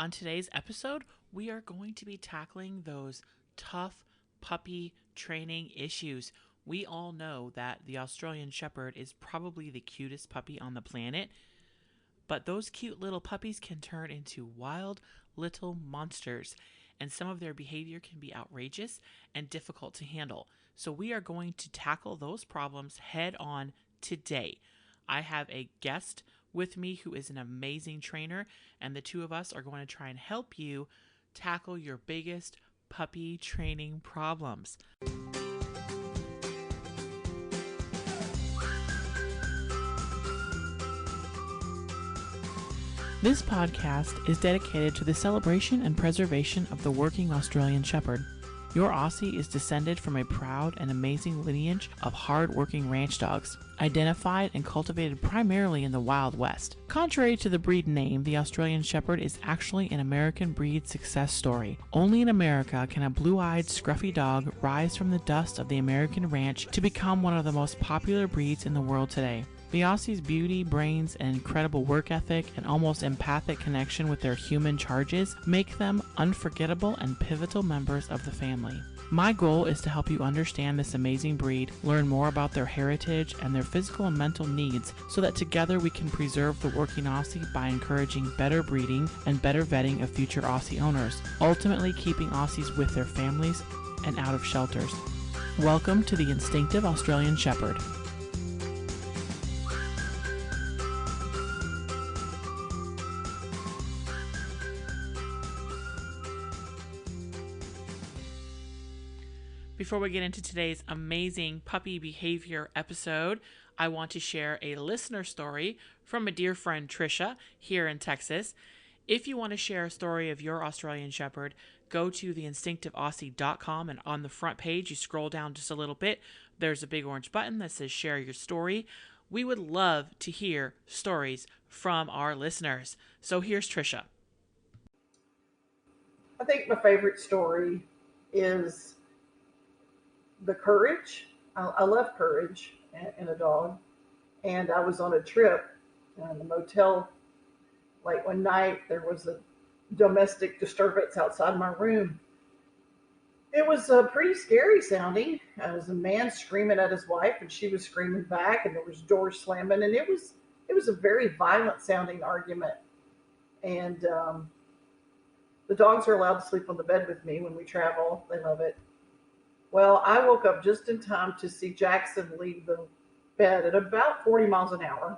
On today's episode, we are going to be tackling those tough puppy training issues. We all know that the Australian Shepherd is probably the cutest puppy on the planet, but those cute little puppies can turn into wild little monsters, and some of their behavior can be outrageous and difficult to handle. So we are going to tackle those problems head on today. I have a guest with me who is an amazing trainer, and the two of us are going to try and help you tackle your biggest puppy training problems. This podcast is dedicated to the celebration and preservation of the working Australian Shepherd. Your Aussie is descended from a proud and amazing lineage of hard-working ranch dogs, identified and cultivated primarily in the Wild West. Contrary to the breed name, the Australian Shepherd is actually an American breed success story. Only in America can a blue-eyed, scruffy dog rise from the dust of the American ranch to become one of the most popular breeds in the world today. The Aussie's beauty, brains, and incredible work ethic and almost empathic connection with their human charges make them unforgettable and pivotal members of the family. My goal is to help you understand this amazing breed, learn more about their heritage and their physical and mental needs so that together we can preserve the working Aussie by encouraging better breeding and better vetting of future Aussie owners, ultimately keeping Aussies with their families and out of shelters. Welcome to the Instinctive Australian Shepherd. Before we get into today's amazing puppy behavior episode, I want to share a listener story from a dear friend, Trisha, here in Texas. If you want to share a story of your Australian Shepherd, go to theinstinctiveaussie.com, and on the front page, you scroll down just a little bit. There's a big orange button that says share your story. We would love to hear stories from our listeners. So here's Trisha. I think my favorite story is the courage. I love courage in a dog. And I was on a trip in a motel late one night. There was a domestic disturbance outside my room. It was pretty scary sounding. There was a man screaming at his wife, and she was screaming back, and there was doors slamming, and it was a very violent sounding argument. And the dogs are allowed to sleep on the bed with me when we travel. They love it. Well, I woke up just in time to see Jackson leave the bed at about 40 miles an hour,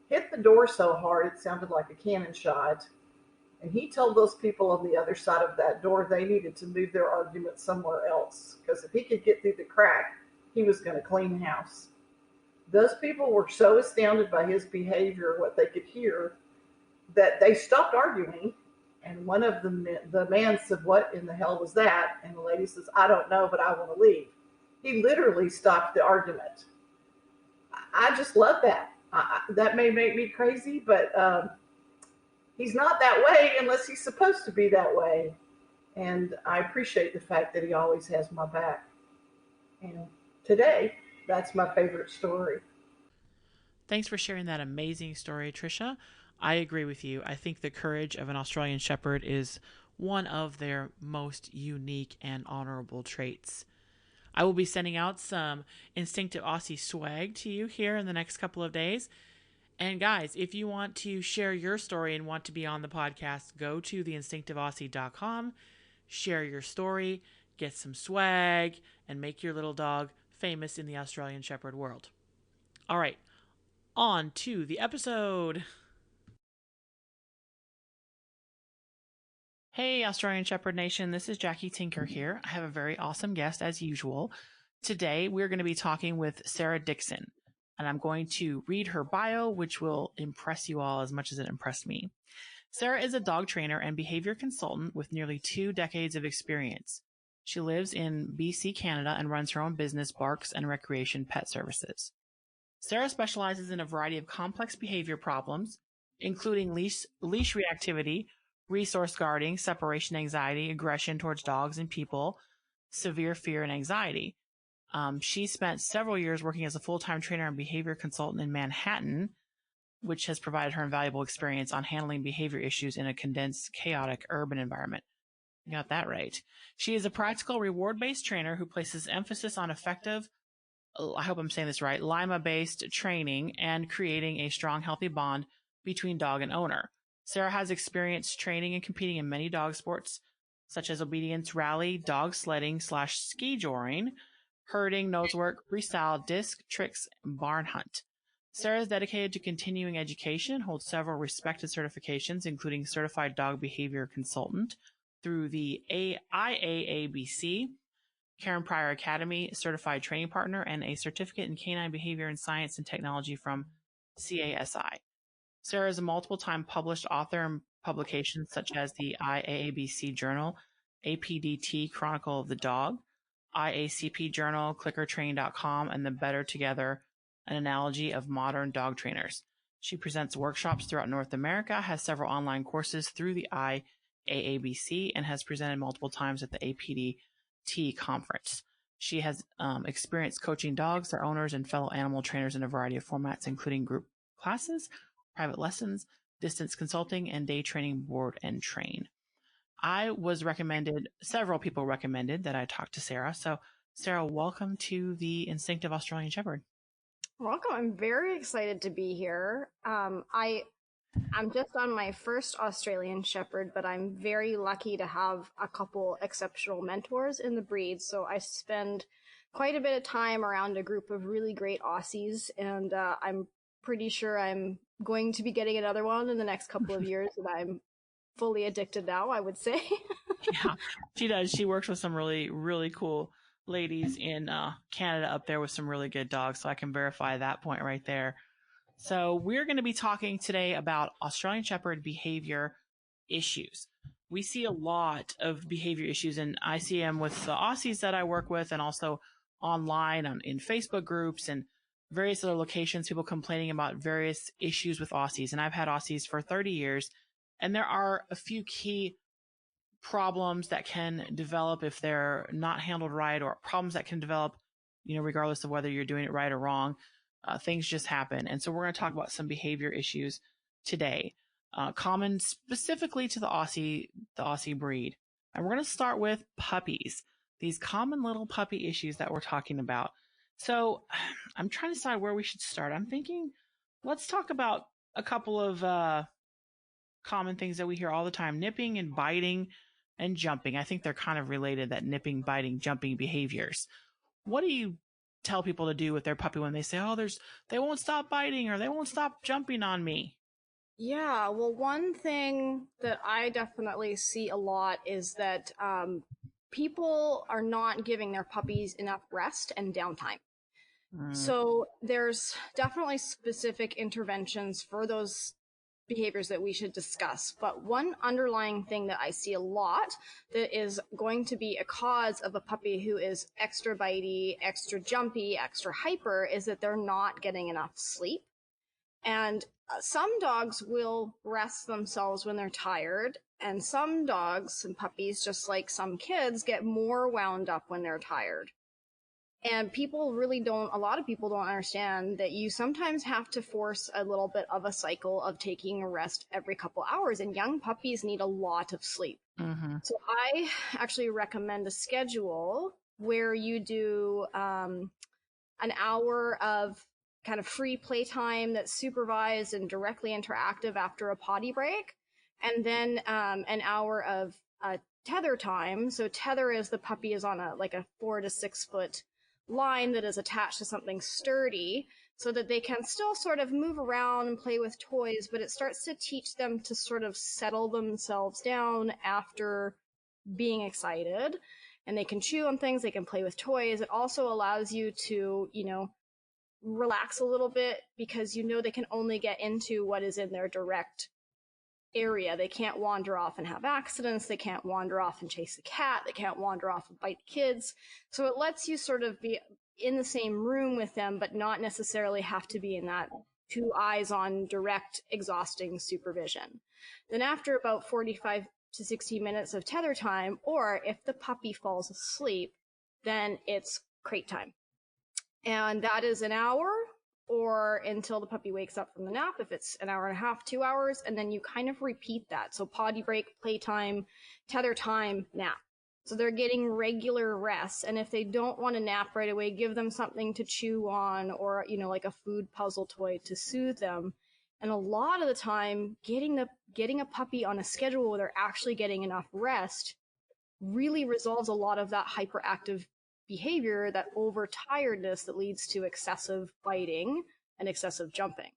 hit the door so hard it sounded like a cannon shot, and he told those people on the other side of that door they needed to move their argument somewhere else, because if he could get through the crack, he was going to clean house. Those people were so astounded by his behavior, what they could hear, that they stopped arguing. And one of the man said, "What in the hell was that?" And the lady says, "I don't know, but I want to leave." He literally stopped the argument. I just love that. That may make me crazy, but he's not that way unless he's supposed to be that way. And I appreciate the fact that he always has my back. And today, that's my favorite story. Thanks for sharing that amazing story, Trisha. I agree with you. I think the courage of an Australian Shepherd is one of their most unique and honorable traits. I will be sending out some Instinctive Aussie swag to you here in the next couple of days. And guys, if you want to share your story and want to be on the podcast, go to theinstinctiveaussie.com, share your story, get some swag, and make your little dog famous in the Australian Shepherd world. All right, on to the episode. Hey, Australian Shepherd Nation, this is Jackie Tinker here. I have a very awesome guest as usual. Today, we're going to be talking with Sarah Dixon, and I'm going to read her bio, which will impress you all as much as it impressed me. Sarah is a dog trainer and behavior consultant with nearly 2 decades of experience. She lives in BC, Canada, and runs her own business, Barks and Recreation Pet Services. Sarah specializes in a variety of complex behavior problems, including leash reactivity, resource guarding, separation anxiety, aggression towards dogs and people, severe fear and anxiety. She spent several years working as a full-time trainer and behavior consultant in Manhattan, which has provided her invaluable experience on handling behavior issues in a condensed, chaotic urban environment. You got that right. She is a practical, reward-based trainer who places emphasis on effective, I hope I'm saying this right, Lima-based training and creating a strong, healthy bond between dog and owner. Sarah has experience training and competing in many dog sports, such as obedience rally, dog sledding / ski joring, herding, nosework, freestyle, disc, tricks, and barn hunt. Sarah is dedicated to continuing education, holds several respected certifications, including Certified Dog Behavior Consultant through the IAABC, Karen Pryor Academy, Certified Training Partner, and a certificate in canine behavior and science and technology from CASI. Sarah is a multiple-time published author in publications such as the IAABC Journal, APDT Chronicle of the Dog, IACP Journal, ClickerTrain.com, and the Better Together, an analogy of modern dog trainers. She presents workshops throughout North America, has several online courses through the IAABC, and has presented multiple times at the APDT conference. She has experience coaching dogs, their owners, and fellow animal trainers in a variety of formats, including group classes, private lessons, distance consulting, and day training board and train. Several people recommended that I talk to Sarah. So Sarah, welcome to the Instinctive Australian Shepherd. Welcome. I'm very excited to be here. I'm just on my first Australian Shepherd, but I'm very lucky to have a couple exceptional mentors in the breed. So I spend quite a bit of time around a group of really great Aussies, and I'm pretty sure I'm going to be getting another one in the next couple of years, and I'm fully addicted now, I would say. Yeah, she does. She works with some really, really cool ladies in Canada up there with some really good dogs, so I can verify that point right there. So we're going to be talking today about Australian Shepherd behavior issues. We see a lot of behavior issues, and I see them with the Aussies that I work with, and also online in Facebook groups and various other locations, people complaining about various issues with Aussies. And I've had Aussies for 30 years, and there are a few key problems that can develop if they're not handled right, or problems that can develop, regardless of whether you're doing it right or wrong. Things just happen. And so we're going to talk about some behavior issues today, common specifically to the Aussie breed. And we're going to start with puppies, these common little puppy issues that we're talking about. So I'm trying to decide where we should start. I'm thinking, let's talk about a couple of common things that we hear all the time: nipping and biting and jumping. I think they're kind of related, that nipping, biting, jumping behaviors. What do you tell people to do with their puppy when they say, they won't stop biting or they won't stop jumping on me? Yeah, well, one thing that I definitely see a lot is that people are not giving their puppies enough rest and downtime. So there's definitely specific interventions for those behaviors that we should discuss. But one underlying thing that I see a lot that is going to be a cause of a puppy who is extra bitey, extra jumpy, extra hyper is that they're not getting enough sleep. And some dogs will rest themselves when they're tired, and some dogs and puppies, just like some kids, get more wound up when they're tired. And a lot of people don't understand that you sometimes have to force a little bit of a cycle of taking a rest every couple hours, and young puppies need a lot of sleep. Mm-hmm. So I actually recommend a schedule where you do an hour of kind of free playtime that's supervised and directly interactive after a potty break, and then an hour of tether time. So tether is the puppy is on a 4 to 6 foot line that is attached to something sturdy so that they can still sort of move around and play with toys, but it starts to teach them to sort of settle themselves down after being excited, and they can chew on things, they can play with toys. It also allows you to, relax a little bit, because they can only get into what is in their direct area. They can't wander off and have accidents. They can't wander off and chase the cat. They can't wander off and bite kids. So it lets you sort of be in the same room with them, but not necessarily have to be in that 2 eyes on direct, exhausting supervision. Then after about 45 to 60 minutes of tether time, or if the puppy falls asleep, then it's crate time. And that is an hour or until the puppy wakes up from the nap, if it's an hour and a half, 2 hours, and then you kind of repeat that. So potty break, playtime, tether time, nap. So they're getting regular rest. And if they don't want to nap right away, give them something to chew on, or, you know, like a food puzzle toy to soothe them. And a lot of the time, getting a puppy on a schedule where they're actually getting enough rest really resolves a lot of that hyperactive behavior, that overtiredness that leads to excessive biting and excessive jumping.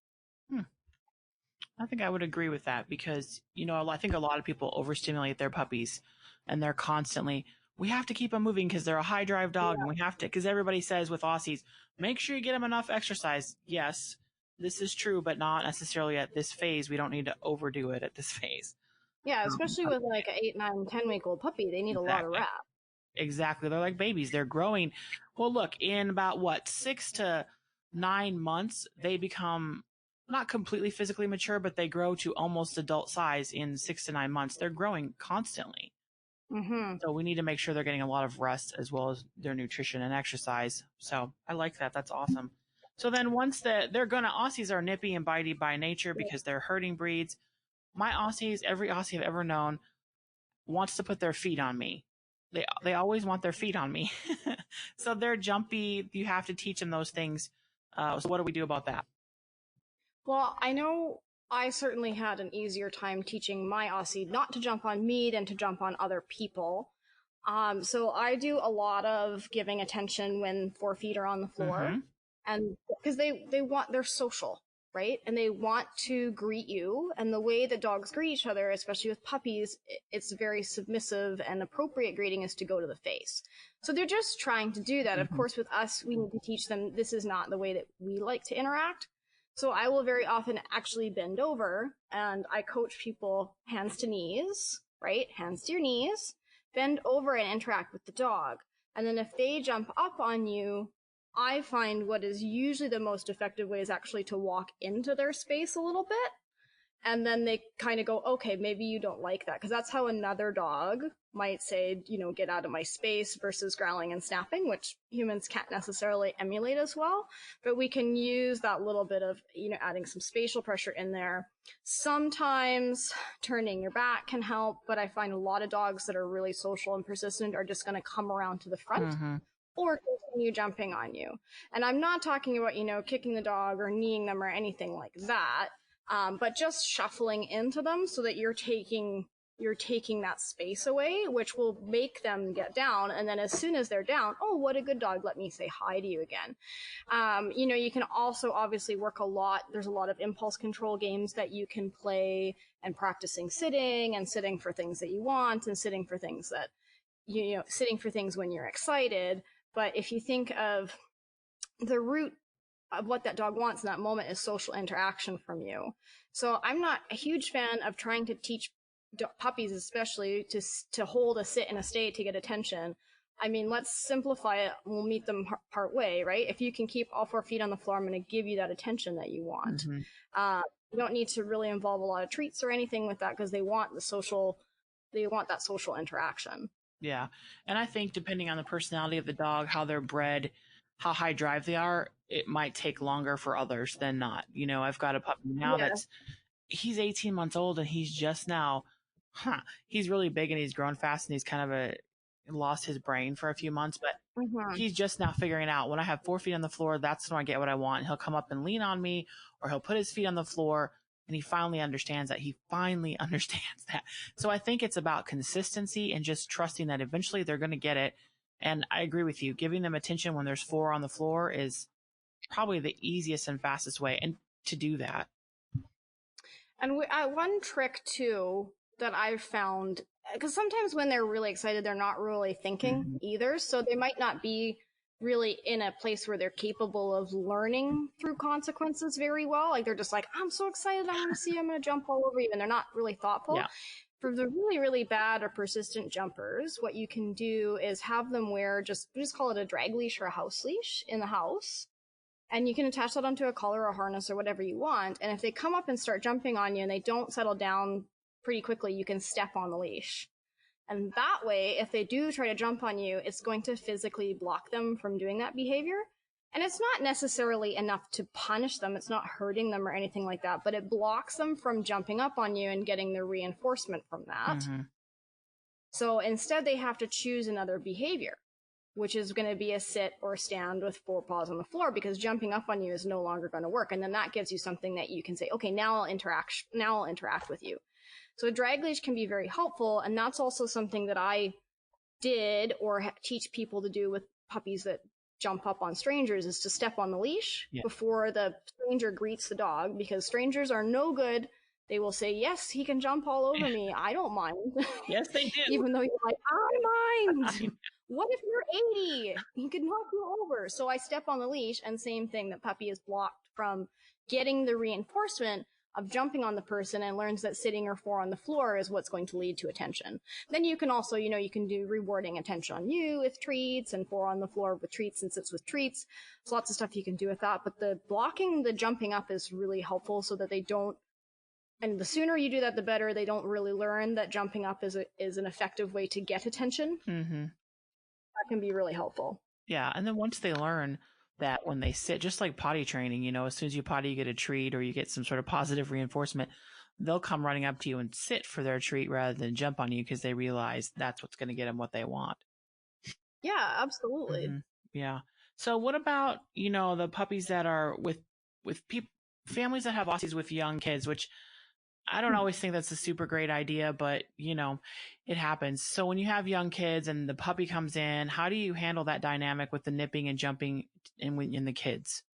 I think I would agree with that because, you know, I think a lot of people overstimulate their puppies and they're constantly, we have to keep them moving because they're a high drive dog, and we have to, because everybody says with Aussies, make sure you get them enough exercise. Yes, this is true, but not necessarily at this phase. We don't need to overdo it at this phase. Yeah, especially with like an 8, 9, 10-week-old puppy, they need a lot of rest. Exactly. They're like babies. They're growing. Well, look, in about 6 to 9 months, they become not completely physically mature, but they grow to almost adult size in 6 to 9 months. They're growing constantly. Mm-hmm. So we need to make sure they're getting a lot of rest as well as their nutrition and exercise. So I like that. That's awesome. So then once Aussies are nippy and bitey by nature because they're herding breeds. My Aussies, every Aussie I've ever known, wants to put their feet on me. They always want their feet on me. So they're jumpy. You have to teach them those things. So what do we do about that? Well, I know I certainly had an easier time teaching my Aussie not to jump on me than to jump on other people. So I do a lot of giving attention when 4 feet are on the floor, and because they're social, right? And they want to greet you. And the way that dogs greet each other, especially with puppies, it's very submissive, and appropriate greeting is to go to the face. So they're just trying to do that. Of course, with us, we need to teach them this is not the way that we like to interact. So I will very often actually bend over, and I coach people hands to knees, right? Hands to your knees, bend over and interact with the dog. And then if they jump up on you, I find what is usually the most effective way is actually to walk into their space a little bit. And then they kind of go, okay, maybe you don't like that. Because that's how another dog might say, you know, get out of my space, versus growling and snapping, which humans can't necessarily emulate as well. But we can use that little bit of, you know, adding some spatial pressure in there. Sometimes turning your back can help, but I find a lot of dogs that are really social and persistent are just going to come around to the front. Or continue jumping on you. And I'm not talking about, you know, kicking the dog or kneeing them or anything like that. But just shuffling into them so that you're taking that space away, which will make them get down. And then as soon as they're down, oh, what a good dog, let me say hi to you again. You know, you can also obviously work a lot. There's a lot of impulse control games that you can play, and practicing sitting, and sitting for things that you want, and sitting for things that, you know, sitting for things when you're excited. But if you think of the root of what that dog wants in that moment is social interaction from you. So I'm not a huge fan of trying to teach puppies, especially, to hold a sit and a stay to get attention. I mean, let's simplify it. We'll meet them part way, right? If you can keep all 4 feet on the floor, I'm going to give you that attention that you want. You don't need to really involve a lot of treats or anything with that, because they want that social interaction. Yeah. And I think depending on the personality of the dog, how they're bred, how high drive they are, it might take longer for others than not. You know, I've got a puppy now he's 18 months old, and he's just now, he's really big and he's grown fast, and he's kind of lost his brain for a few months, but he's just now figuring out, when I have 4 feet on the floor, that's when I get what I want. And he'll come up and lean on me, or he'll put his feet on the floor, and he finally understands that. So I think it's about consistency and just trusting that eventually they're going to get it. And I agree with you. Giving them attention when there's 4 on the floor is probably the easiest and fastest way and to do that. And one trick too that I've found, because sometimes when they're really excited, they're not really thinking either. So they might not be really in a place where they're capable of learning through consequences very well. Like they're just like, I'm so excited, I want to see, I'm going to jump all over you. And they're not really thoughtful. Yeah. For the really, really bad or persistent jumpers, what you can do is have them wear just call it a drag leash or a house leash in the house. And you can attach that onto a collar or a harness or whatever you want. And if they come up and start jumping on you and they don't settle down pretty quickly, you can step on the leash. And that way, if they do try to jump on you, it's going to physically block them from doing that behavior. And it's not necessarily enough to punish them. It's not hurting them or anything like that, but it blocks them from jumping up on you and getting the reinforcement from that. Mm-hmm. So instead, they have to choose another behavior, which is going to be a sit or stand with 4 paws on the floor, because jumping up on you is no longer going to work. And then that gives you something that you can say, okay, now I'll interact with you. So a drag leash can be very helpful. And that's also something that I did or teach people to do with puppies that jump up on strangers, is to step on the leash before the stranger greets the dog, because strangers are no good. They will say, yes, he can jump all over me. I don't mind. Yes, they do. Even though you're like, I mind. What if you're 80? He could knock you over. So I step on the leash, and same thing, the puppy is blocked from getting the reinforcement of jumping on the person, and learns that sitting or 4 on the floor is what's going to lead to attention. Then you can also, you can do rewarding attention on you with treats, and 4 on the floor with treats and sits with treats. There's lots of stuff you can do with that. But the blocking the jumping up is really helpful, so that they don't, and the sooner you do that, the better. They don't really learn that jumping up is an effective way to get attention. Mm-hmm. That can be really helpful. Yeah, and then once they learn that when they sit, just like potty training, as soon as you potty, you get a treat or you get some sort of positive reinforcement, they'll come running up to you and sit for their treat rather than jump on you, because they realize that's what's going to get them what they want. Yeah, absolutely. Mm-hmm. Yeah. So what about, the puppies that are with families that have Aussies with young kids, which I don't always think that's a super great idea, but it happens. So when you have young kids and the puppy comes in, how do you handle that dynamic with the nipping and jumping in the kids?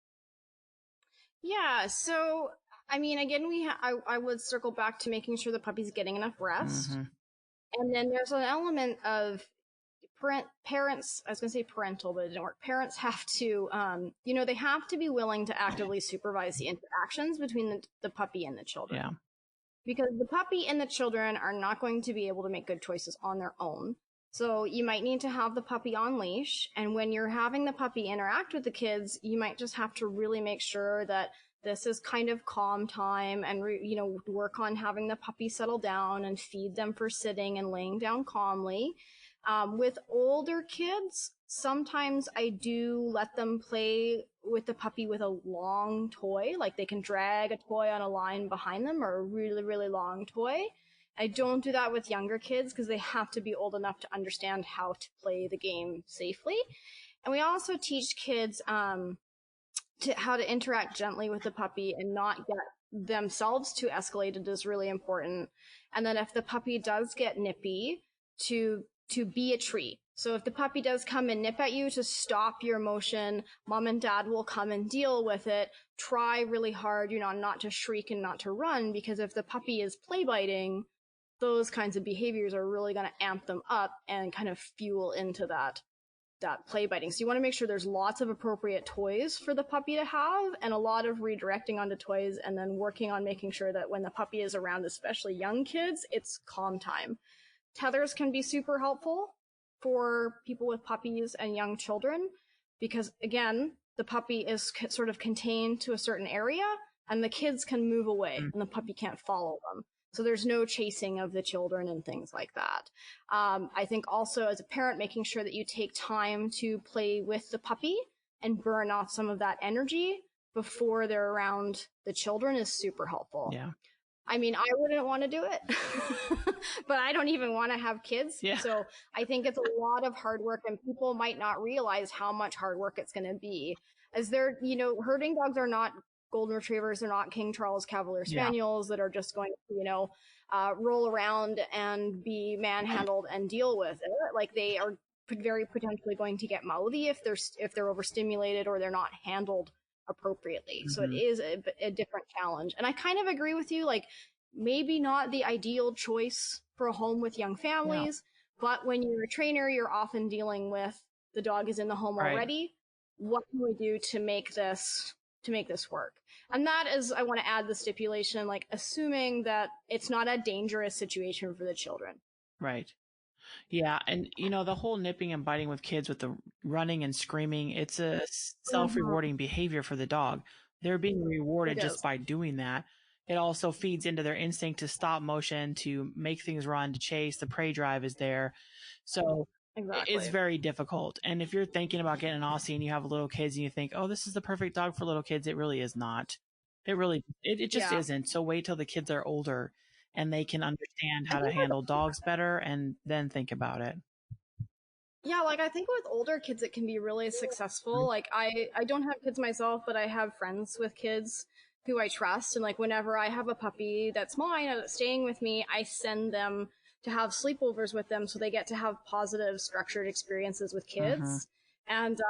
Yeah. So, I mean, again, I would circle back to making sure the puppy's getting enough rest. Mm-hmm. And then there's an element of parents, I was going to say parental, but it didn't work. Parents have to, they have to be willing to actively supervise the interactions between the puppy and the children. Yeah. Because the puppy and the children are not going to be able to make good choices on their own. So you might need to have the puppy on leash. And when you're having the puppy interact with the kids, you might just have to really make sure that this is kind of calm time, and, work on having the puppy settle down and feed them for sitting and laying down calmly. With older kids, sometimes I do let them play with the puppy with a long toy, like they can drag a toy on a line behind them, or a really, really long toy. I don't do that with younger kids, because they have to be old enough to understand how to play the game safely. And we also teach kids how to interact gently with the puppy and not get themselves too escalated is really important. And then if the puppy does get nippy, to be a treat. So if the puppy does come and nip at you, to stop your motion, mom and dad will come and deal with it. Try really hard, not to shriek and not to run, because if the puppy is play biting, those kinds of behaviors are really going to amp them up and kind of fuel into that play biting. So you want to make sure there's lots of appropriate toys for the puppy to have, and a lot of redirecting onto toys, and then working on making sure that when the puppy is around, especially young kids, it's calm time. Tethers can be super helpful for people with puppies and young children, because again, the puppy is sort of contained to a certain area, and the kids can move away and the puppy can't follow them. So there's no chasing of the children and things like that. I think also, as a parent, making sure that you take time to play with the puppy and burn off some of that energy before they're around the children is super helpful. Yeah. I mean, I wouldn't want to do it, but I don't even want to have kids. Yeah. So I think it's a lot of hard work, and people might not realize how much hard work it's going to be. As they're, herding dogs are not golden retrievers. They're not King Charles Cavalier Spaniels that are just going to, roll around and be manhandled and deal with it. Like, they are very potentially going to get mouthy if they're overstimulated or they're not handled appropriately. Mm-hmm. So it is a different challenge. And I kind of agree with you, like, maybe not the ideal choice for a home with young families, but when you're a trainer, you're often dealing with the dog is in the home already. What can we do to make this work? And that is, I want to add the stipulation, like, assuming that it's not a dangerous situation for the children. Right. Yeah. And, the whole nipping and biting with kids with the running and screaming, it's a self-rewarding behavior for the dog. They're being rewarded just by doing that. It also feeds into their instinct to stop motion, to make things run, to chase. The prey drive is there. So Exactly. It's very difficult. And if you're thinking about getting an Aussie and you have little kids and you think, oh, this is the perfect dog for little kids, it really is not. It just isn't. So wait till the kids are older and they can understand how to handle dogs better and then think about it. Yeah, like I think with older kids it can be really successful. Like I don't have kids myself, but I have friends with kids who I trust, and like whenever I have a puppy that's mine that's staying with me, I send them to have sleepovers with them so they get to have positive structured experiences with kids. And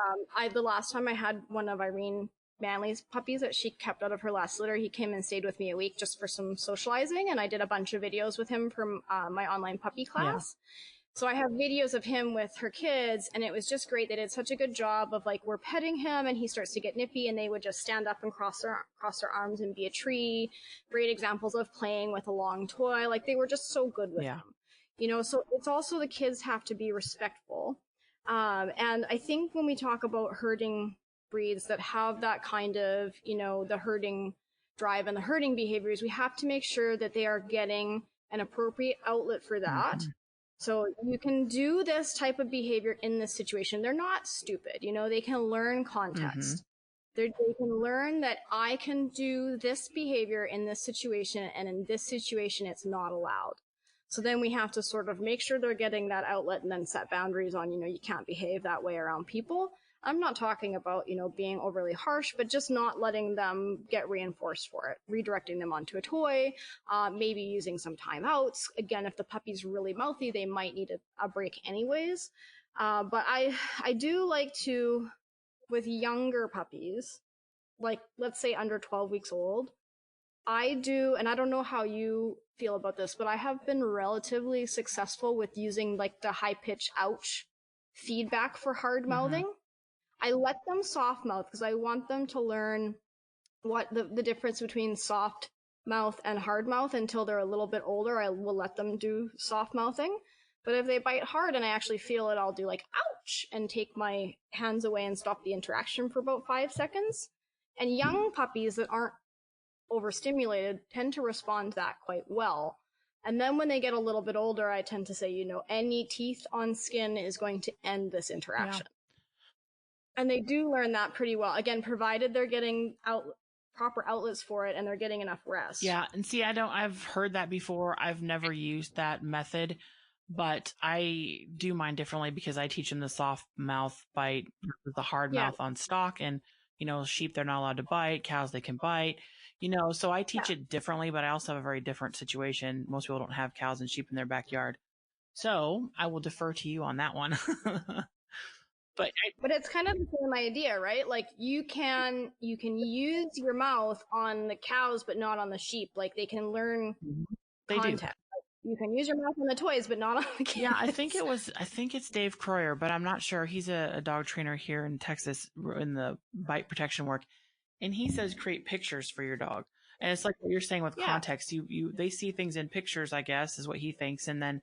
the last time I had one of Irene Manley's puppies that she kept out of her last litter, he came and stayed with me a week just for some socializing, and I did a bunch of videos with him from my online puppy class. So I have videos of him with her kids, and it was just great. They did such a good job of like, we're petting him and he starts to get nippy, and they would just stand up and cross their arms and be a tree. Great examples of playing with a long toy. Like they were just so good with him, you know, so it's also the kids have to be respectful. And I think when we talk about herding breeds that have that kind of, you know, the herding drive and the herding behaviors, we have to make sure that they are getting an appropriate outlet for that. So you can do this type of behavior in this situation. They're not stupid, you know, they can learn context. They can learn that I can do this behavior in this situation, and in this situation, it's not allowed. So then we have to sort of make sure they're getting that outlet and then set boundaries on, you know, you can't behave that way around people. I'm not talking about, you know, being overly harsh, but just not letting them get reinforced for it, redirecting them onto a toy, maybe using some timeouts. Again, if the puppy's really mouthy, they might need a break anyways. But I do like to, with younger puppies, like let's say under 12 weeks old, I do, and I don't know how you feel about this, but I have been relatively successful with using like the high pitch ouch feedback for hard mouthing. I let them soft mouth because I want them to learn what the difference between soft mouth and hard mouth. Until they're a little bit older, I will let them do soft mouthing. But if they bite hard and I actually feel it, I'll do like ouch and take my hands away and stop the interaction for about 5 seconds. And young puppies that aren't overstimulated tend to respond to that quite well. And then when they get a little bit older, I tend to say, you know, any teeth on skin is going to end this interaction. And they do learn that pretty well. Again, provided they're getting proper outlets for it and they're getting enough rest. Yeah. And see, I've heard that before. I've never used that method, but I do mine differently because I teach them the soft mouth bite, the hard mouth on stock. And, you know, sheep, they're not allowed to bite. Cows, they can bite, you know, so I teach it differently, but I also have a very different situation. Most people don't have cows and sheep in their backyard. So I will defer to you on that one. But it's kind of the same idea, right? Like you can use your mouth on the cows, but not on the sheep. Like they can learn context. Like, you can use your mouth on the toys, but not on the kids. Yeah, I think it's Dave Croyer, but I'm not sure. He's a dog trainer here in Texas in the bite protection work. And he says create pictures for your dog. And it's like what you're saying with context. They see things in pictures, I guess, is what he thinks. And then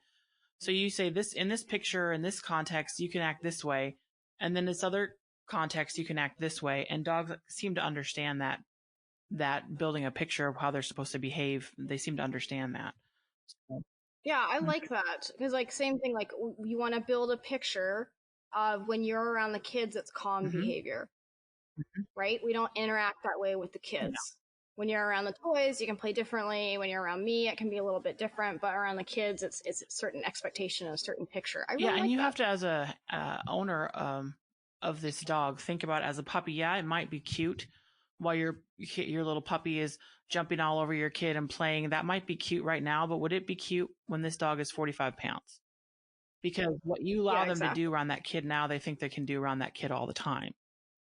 so you say this in this picture, in this context, you can act this way. And then this other context, you can act this way. And dogs seem to understand that building a picture of how they're supposed to behave, they seem to understand that. So. Yeah, I like that. Because, like, same thing, like, you want to build a picture of when you're around the kids, it's calm behavior, right? We don't interact that way with the kids. No. When you're around the toys, you can play differently. When you're around me, it can be a little bit different. But around the kids, it's a certain expectation, a certain picture. I really like and you that. have to, as a owner of this dog, think about it as a puppy. Yeah, it might be cute while your little puppy is jumping all over your kid and playing. That might be cute right now, but would it be cute when this dog is 45 pounds? Because what you allow them to do around that kid now, they think they can do around that kid all the time.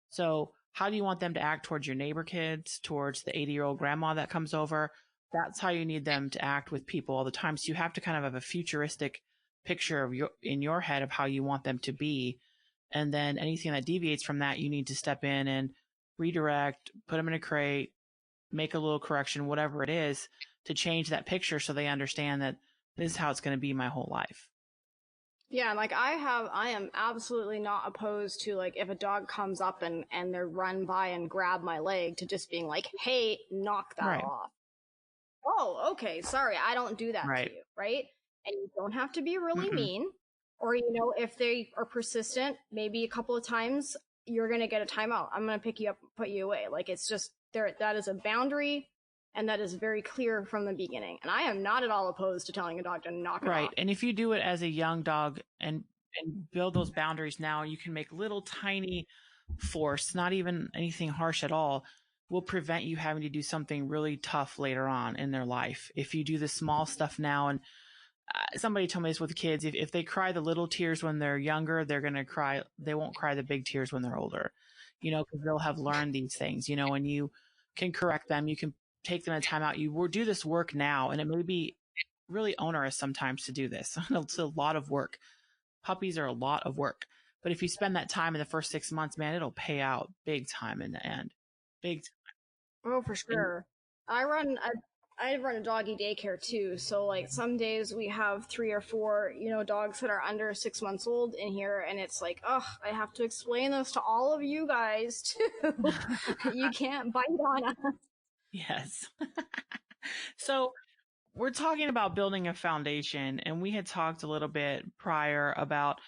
So how do you want them to act towards your neighbor kids, towards the 80-year-old grandma that comes over? That's how you need them to act with people all the time. So you have to kind of have a futuristic picture of in your head of how you want them to be. And then anything that deviates from that, you need to step in and redirect, put them in a crate, make a little correction, whatever it is, to change that picture so they understand that this is how it's going to be my whole life. Yeah, like I am absolutely not opposed to, like, if a dog comes up and they run by and grab my leg, to just being like, hey, knock that off. Oh, okay, sorry, I don't do that to you, right? And you don't have to be really mean. Or, if they are persistent, maybe a couple of times, you're going to get a timeout. I'm going to pick you up, put you away. Like, it's just there. That is a boundary, and that is very clear from the beginning. And I am not at all opposed to telling a dog to knock it off. Right. And if you do it as a young dog and build those boundaries now, you can make little tiny force, not even anything harsh at all, will prevent you having to do something really tough later on in their life. If you do the small stuff now, and somebody told me this with kids, if they cry the little tears when they're younger, they're going to cry. They won't cry the big tears when they're older, because they'll have learned these things, and you can correct them. You can take them a time out. You will do this work now, and it may be really onerous sometimes to do this. It's a lot of work. Puppies are a lot of work. But if you spend that time in the first 6 months, man, it'll pay out big time in the end. Big time. Oh, for sure. I run a doggy daycare too. So like some days we have 3 or 4, dogs that are under 6 months old in here. And it's like, oh, I have to explain this to all of you guys too. You can't bite on us. Yes. So we're talking about building a foundation, and we had talked a little bit prior about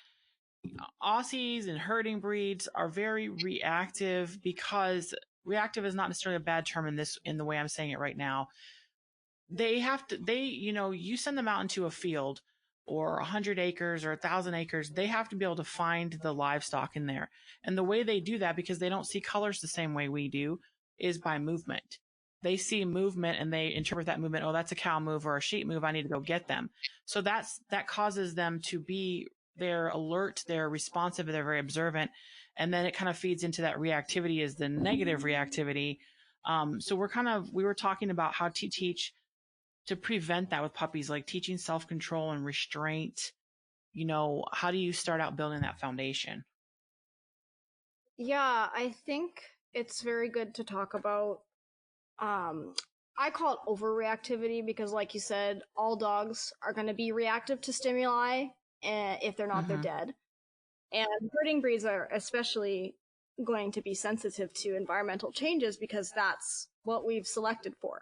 Aussies and herding breeds are very reactive, because reactive is not necessarily a bad term in the way I'm saying it right now. You send them out into a field or 100 acres or 1,000 acres, they have to be able to find the livestock in there. And the way they do that, because they don't see colors the same way we do, is by movement. They see movement and they interpret that movement. Oh, that's a cow move or a sheep move. I need to go get them. So that causes them to be, they're alert, they're responsive, they're very observant. And then it kind of feeds into that reactivity, is the negative reactivity. So we were talking about how to teach to prevent that with puppies, like teaching self-control and restraint. How do you start out building that foundation? Yeah, I think it's very good to talk about, I call it overreactivity, because like you said, all dogs are going to be reactive to stimuli, and if they're not, they're dead. And herding breeds are especially going to be sensitive to environmental changes, because that's what we've selected for.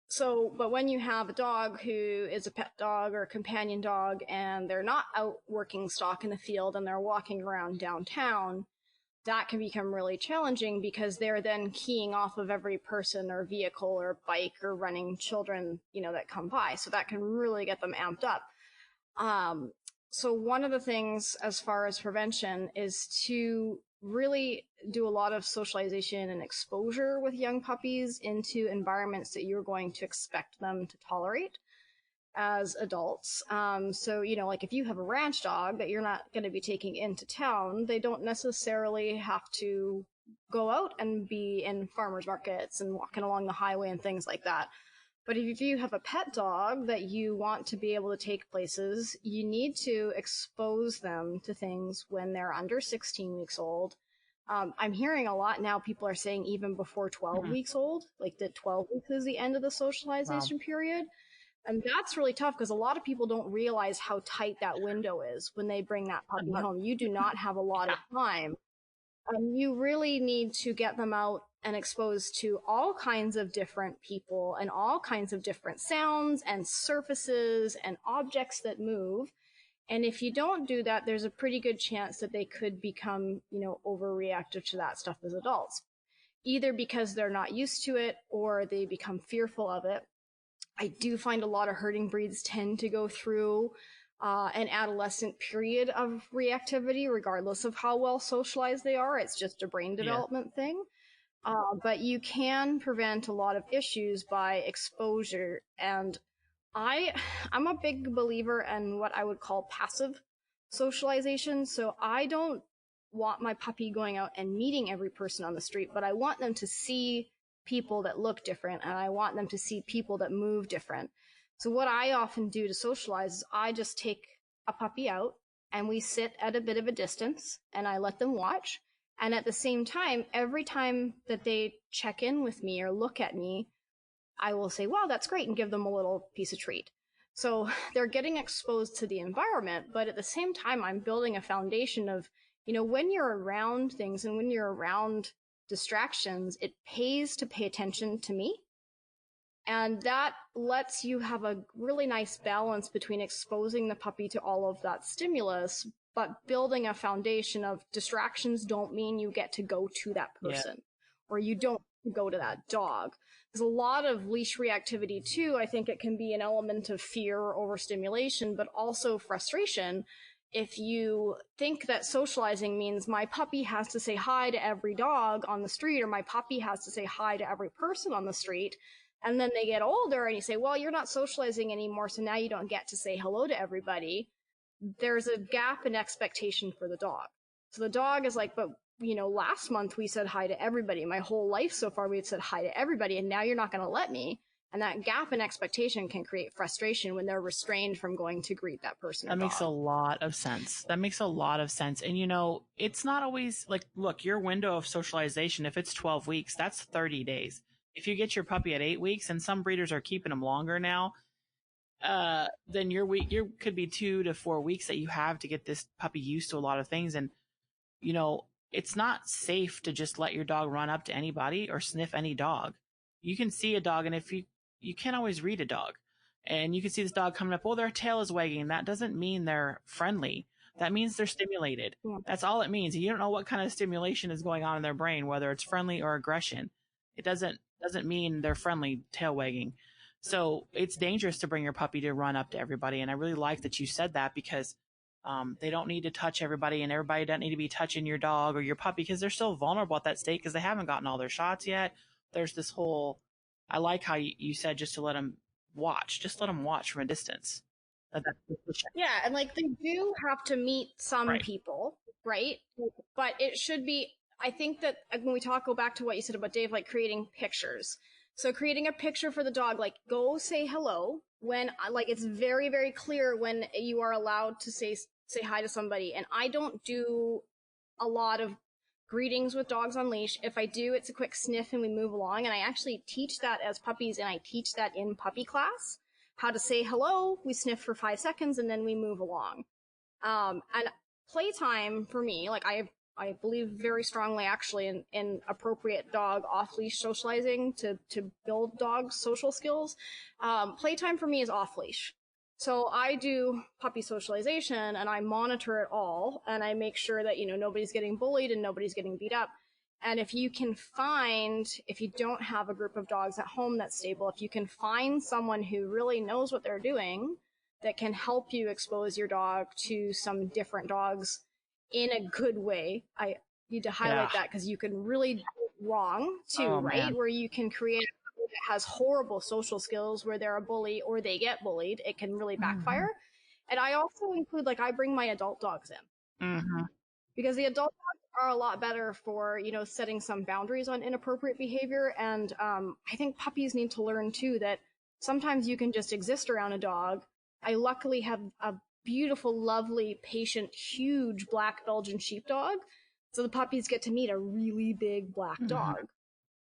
So, but when you have a dog who is a pet dog or a companion dog, and they're not out working stock in the field and they're walking around downtown, that can become really challenging, because they're then keying off of every person or vehicle or bike or running children, that come by. So that can really get them amped up. So one of the things as far as prevention is to really do a lot of socialization and exposure with young puppies into environments that you're going to expect them to tolerate as adults. So, like if you have a ranch dog that you're not going to be taking into town, they don't necessarily have to go out and be in farmers markets and walking along the highway and things like that. But if you have a pet dog that you want to be able to take places, you need to expose them to things when they're under 16 weeks old. I'm hearing a lot now, people are saying even before 12 weeks old, like that 12 weeks is the end of the socialization period. And that's really tough, because a lot of people don't realize how tight that window is when they bring that puppy home. You do not have a lot of time. You really need to get them out and exposed to all kinds of different people and all kinds of different sounds and surfaces and objects that move. And if you don't do that, there's a pretty good chance that they could become, overreactive to that stuff as adults, either because they're not used to it or they become fearful of it. I do find a lot of herding breeds tend to go through an adolescent period of reactivity, regardless of how well socialized they are. It's just a brain development thing. But you can prevent a lot of issues by exposure. And I'm a big believer in what I would call passive socialization. So I don't want my puppy going out and meeting every person on the street, but I want them to see people that look different, and I want them to see people that move different. So what I often do to socialize is I just take a puppy out and we sit at a bit of a distance and I let them watch. And at the same time, every time that they check in with me or look at me, I will say, wow, that's great, and give them a little piece of treat. So they're getting exposed to the environment, but at the same time, I'm building a foundation of, when you're around things and when you're around distractions, it pays to pay attention to me. And that lets you have a really nice balance between exposing the puppy to all of that stimulus, but building a foundation of distractions don't mean you get to go to that person or you don't go to that dog. There's a lot of leash reactivity too. I think it can be an element of fear or overstimulation, but also frustration. If you think that socializing means my puppy has to say hi to every dog on the street, or my puppy has to say hi to every person on the street, and then they get older and you say, well, you're not socializing anymore, so now you don't get to say hello to everybody, there's a gap in expectation for the dog. So the dog is like, but last month we said hi to everybody. My whole life so far we had said hi to everybody, and now you're not going to let me. And that gap in expectation can create frustration when they're restrained from going to greet that person. That makes a lot of sense. And it's not always like, look, your window of socialization, if it's 12 weeks, that's 30 days. If you get your puppy at 8 weeks, and some breeders are keeping them longer now, then your could be 2 to 4 weeks that you have to get this puppy used to a lot of things. And, it's not safe to just let your dog run up to anybody or sniff any dog. You can see a dog, and if you can't always read a dog, and you can see this dog coming up, their tail is wagging. That doesn't mean they're friendly. That means they're stimulated. Yeah. That's all it means. You don't know what kind of stimulation is going on in their brain, whether it's friendly or aggression. It doesn't mean they're friendly, tail wagging. So it's dangerous to bring your puppy to run up to everybody. And I really like that you said that, because they don't need to touch everybody, and everybody doesn't need to be touching your dog or your puppy, because they're still vulnerable at that state because they haven't gotten all their shots yet. There's this whole, I like how you said just to let them watch from a distance. Yeah, and like they do have to meet some people, right? But it should be, I think that when we go back to what you said about Dave, like creating pictures. So creating a picture for the dog, like go say hello when, like, it's very, very clear when you are allowed to say hi to somebody. And I don't do a lot of greetings with dogs on leash. If I do, it's a quick sniff and we move along. And I actually teach that as puppies, and I teach that in puppy class, how to say hello. We sniff for 5 seconds and then we move along. And playtime for me, like I believe very strongly actually in appropriate dog off-leash socializing to build dogs' social skills. Playtime for me is off-leash. So I do puppy socialization and I monitor it all, and I make sure that, nobody's getting bullied and nobody's getting beat up. And if you don't have a group of dogs at home that's stable, if you can find someone who really knows what they're doing that can help you expose your dog to some different dogs in a good way. I need to highlight that, because you can really do it wrong too, right? Man. Where you can create a puppy that has horrible social skills where they're a bully or they get bullied. It can really backfire. Mm-hmm. And I also include, I bring my adult dogs in. Mm-hmm. Because the adult dogs are a lot better for, setting some boundaries on inappropriate behavior. And I think puppies need to learn too that sometimes you can just exist around a dog. I luckily have a beautiful, lovely, patient, huge black Belgian sheepdog. So the puppies get to meet a really big black dog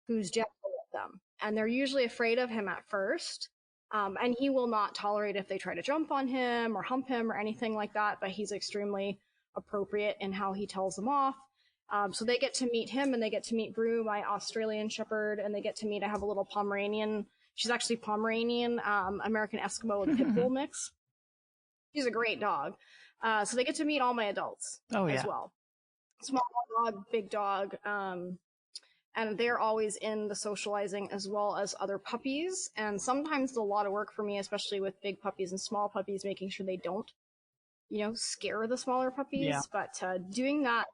who's gentle with them. And they're usually afraid of him at first. And he will not tolerate if they try to jump on him or hump him or anything like that. But he's extremely appropriate in how he tells them off. So they get to meet him, and they get to meet Brew, my Australian Shepherd, and they get to meet, I have a little Pomeranian. She's actually Pomeranian, American Eskimo with Pit Bull mix. She's a great dog. So they get to meet all my adults as well. Small dog, big dog. And they're always in the socializing as well as other puppies. And sometimes it's a lot of work for me, especially with big puppies and small puppies, making sure they don't, scare the smaller puppies. Yeah. But doing that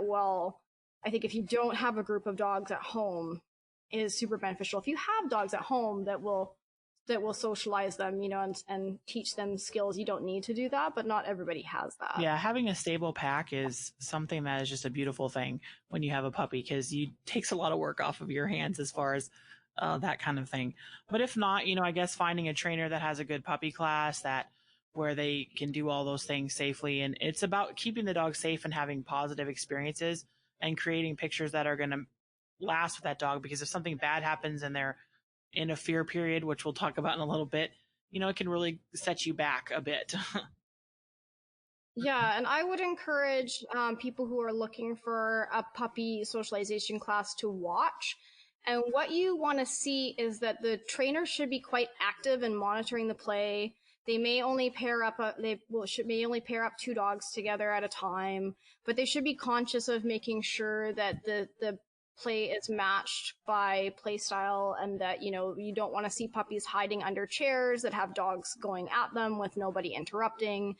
well, I think if you don't have a group of dogs at home, is super beneficial. If you have dogs at home that will socialize them, and teach them skills, you don't need to do that, but not everybody has that. Yeah, having a stable pack is something that is just a beautiful thing when you have a puppy, because it takes a lot of work off of your hands as far as that kind of thing. But if not, I guess finding a trainer that has a good puppy class where they can do all those things safely. And it's about keeping the dog safe and having positive experiences and creating pictures that are going to last with that dog, because if something bad happens and they're in a fear period, which we'll talk about in a little bit, it can really set you back a bit. Yeah, and I would encourage people who are looking for a puppy socialization class to watch And what you want to see is that the trainer should be quite active in monitoring the play. They may only pair up may only pair up 2 dogs together at a time, but they should be conscious of making sure that the play is matched by play style, and that, you know, you don't want to see puppies hiding under chairs that have dogs going at them with nobody interrupting.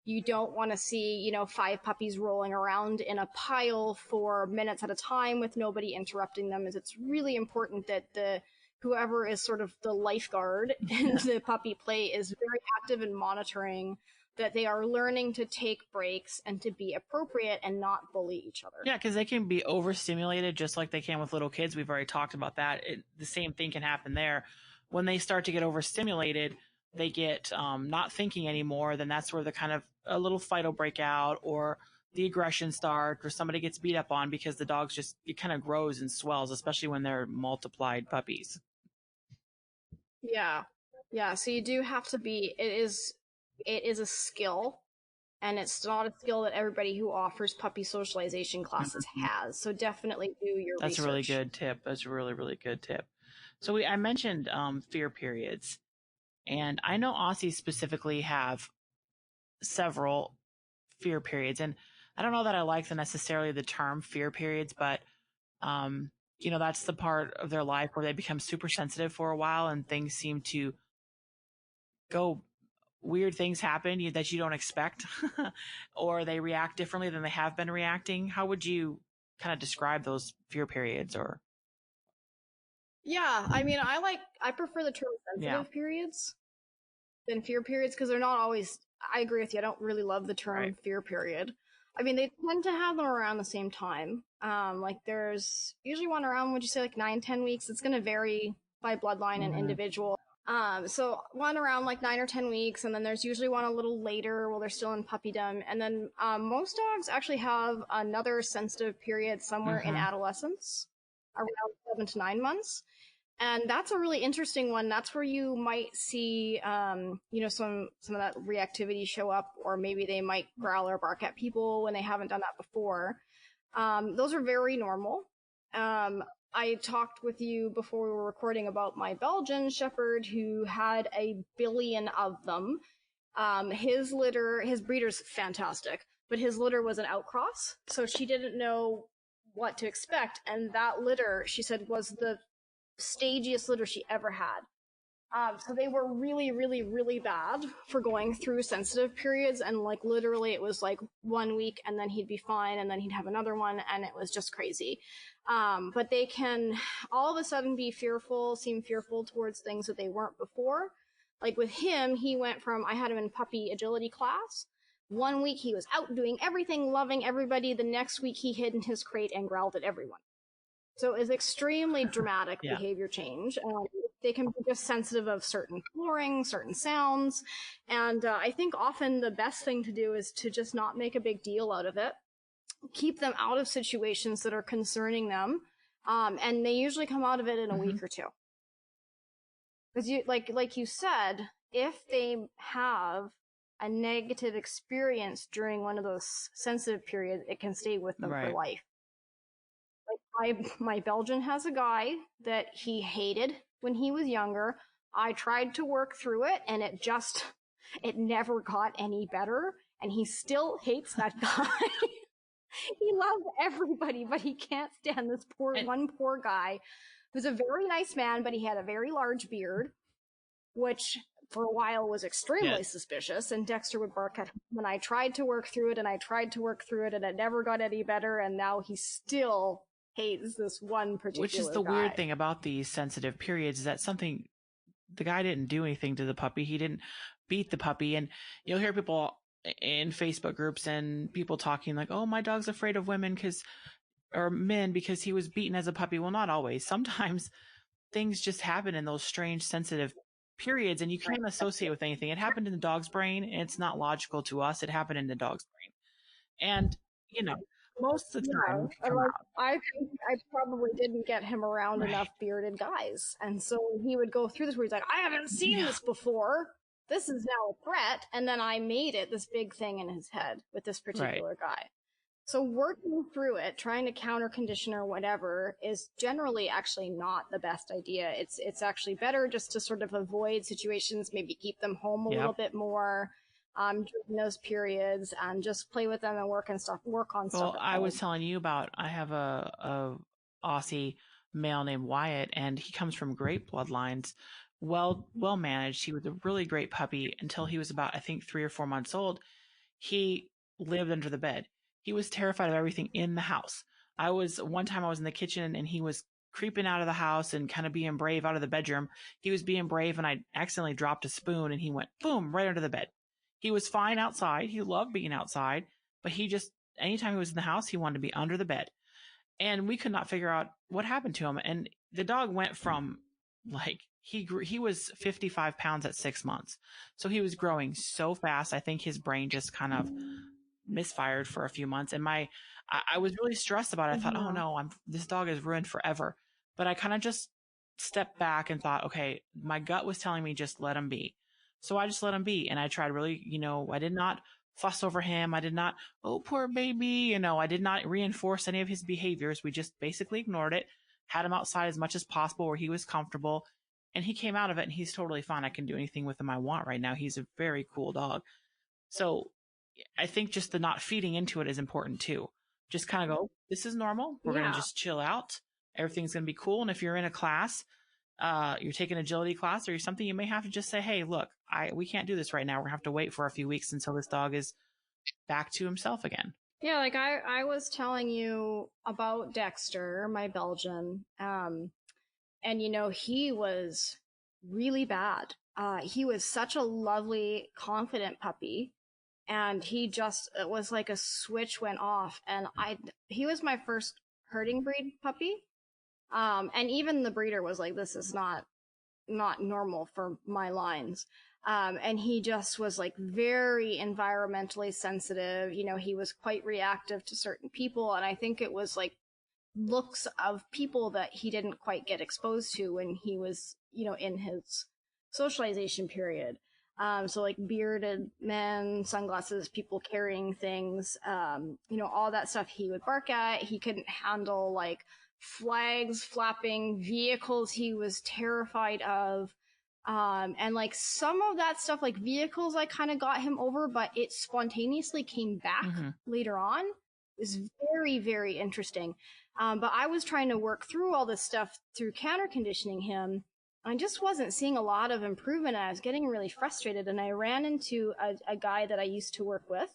You don't want to see, you know, 5 puppies rolling around in a pile for minutes at a time with nobody interrupting them. As it's really important that whoever is sort of the lifeguard in the puppy play is very active in monitoring that they are learning to take breaks and to be appropriate and not bully each other. Yeah, because they can be overstimulated just like they can with little kids. We've already talked about that. The same thing can happen there. When they start to get overstimulated, they get not thinking anymore. Then that's where the kind of a little fight will break out, or the aggression start, or somebody gets beat up on because the dog's just, it kind of grows and swells, especially when they're multiplied puppies. Yeah. Yeah. So you do have to be, it is a skill, and it's not a skill that everybody who offers puppy socialization classes has. So definitely do your That's research. a really good tip. That's a really, really good tip. So I mentioned fear periods, and I know Aussies specifically have several fear periods, and I don't know that I like necessarily the term fear periods, but you know, that's the part of their life where they become super sensitive for a while and things seem to go, weird things happen that you don't expect, or they react differently than they have been reacting. How would you kind of describe those fear periods? Or Yeah, I mean, I prefer the term sensitive periods than fear periods, because they're not always, I agree with you, I don't really love the term fear period. I mean, they tend to have them around the same time. Like there's usually one around, would you say, like 9-10 weeks? It's going to vary by bloodline and individual. So one around like 9 or 10 weeks, and then there's usually one a little later while they're still in puppydom. And then most dogs actually have another sensitive period somewhere in adolescence, around 7 to 9 months. And that's a really interesting one. That's where you might see, you know, some of that reactivity show up, or maybe they might growl or bark at people when they haven't done that before. Those are very normal. I talked with you before we were recording about my Belgian Shepherd who had a billion of them. His breeder's fantastic, but his litter was an outcross, so she didn't know what to expect. And that litter, she said, was the stagiest litter she ever had. So they were really, really, really bad for going through sensitive periods. And like literally it was like 1 week and then he'd be fine and then he'd have another one, and it was just crazy. But they can all of a sudden be fearful, seem fearful towards things that they weren't before. Like with him, he went from, I had him in puppy agility class. 1 week he was out doing everything, loving everybody. The next week he hid in his crate and growled at everyone. So it's extremely dramatic behavior change. They can be just sensitive of certain flooring, certain sounds. And I think often the best thing to do is to just not make a big deal out of it. Keep them out of situations that are concerning them. And they usually come out of it in a week or two. Because like you said, if they have a negative experience during one of those sensitive periods, it can stay with them for life. Like my Belgian has a guy that he hated when he was younger. I tried to work through it, and it never got any better, and he still hates that guy. He loves everybody, but he can't stand this one poor guy who's a very nice man, but he had a very large beard, which for a while was extremely suspicious, and Dexter would bark at him. And I tried to work through it, and it never got any better, and now he still hates this one particular Which is the weird thing about these sensitive periods, is that the guy didn't do anything to the puppy. He didn't beat the puppy. And you'll hear people in Facebook groups and people talking like, oh, my dog's afraid of men because he was beaten as a puppy. Well, not always. Sometimes things just happen in those strange sensitive periods, and you can't associate with anything. It happened in the dog's brain, and it's not logical to us. It happened in the dog's brain. And, you know, most of the time, I think I probably didn't get him around enough bearded guys, and so he would go through this where he's like, I haven't seen this before. This is now a threat, and then I made it this big thing in his head with this particular guy. So working through it, trying to counter condition or whatever, is generally actually not the best idea. It's actually better just to sort of avoid situations, maybe keep them home a little bit more during those periods, and just play with them and work on stuff. Well, I was telling you about, I have a Aussie male named Wyatt, and he comes from great bloodlines, well managed. He was a really great puppy until he was about, I think, 3 or 4 months old. He lived under the bed. He was terrified of everything in the house. One time I was in the kitchen and he was creeping out of the house and kind of being brave out of the bedroom. He was being brave and I accidentally dropped a spoon and he went boom right under the bed. He was fine outside. He loved being outside, but anytime he was in the house, he wanted to be under the bed. And we could not figure out what happened to him. And the dog went from he was 55 pounds at 6 months. So he was growing so fast. I think his brain just kind of misfired for a few months. And I was really stressed about it. I thought, oh no, this dog is ruined forever. But I kind of just stepped back and thought, okay, my gut was telling me just let him be. So I just let him be. And I tried really, I did not fuss over him. I did not, oh, poor baby. I did not reinforce any of his behaviors. We just basically ignored it, had him outside as much as possible where he was comfortable. And he came out of it and he's totally fine. I can do anything with him I want right now. He's a very cool dog. So I think just the not feeding into it is important too. Just kind of go, this is normal. We're going to just chill out. Everything's going to be cool. And if you're in a class, you're taking agility class or something, you may have to just say, hey, look, we can't do this right now. We're going to have to wait for a few weeks until this dog is back to himself again. Yeah, like I was telling you about Dexter, my Belgian, and he was really bad. He was such a lovely, confident puppy, and it was like a switch went off, and he was my first herding breed puppy. And even the breeder was like, this is not normal for my lines. And he just was like very environmentally sensitive. He was quite reactive to certain people. And I think it was like looks of people that he didn't quite get exposed to when he was, in his socialization period. So like bearded men, sunglasses, people carrying things, all that stuff he would bark at. He couldn't handle like flags flapping, vehicles he was terrified of. And like some of that stuff, like vehicles, I kind of got him over, but it spontaneously came back later on. It was very, very interesting. But I was trying to work through all this stuff through counter conditioning him. I just wasn't seeing a lot of improvement. I was getting really frustrated, and I ran into a guy that I used to work with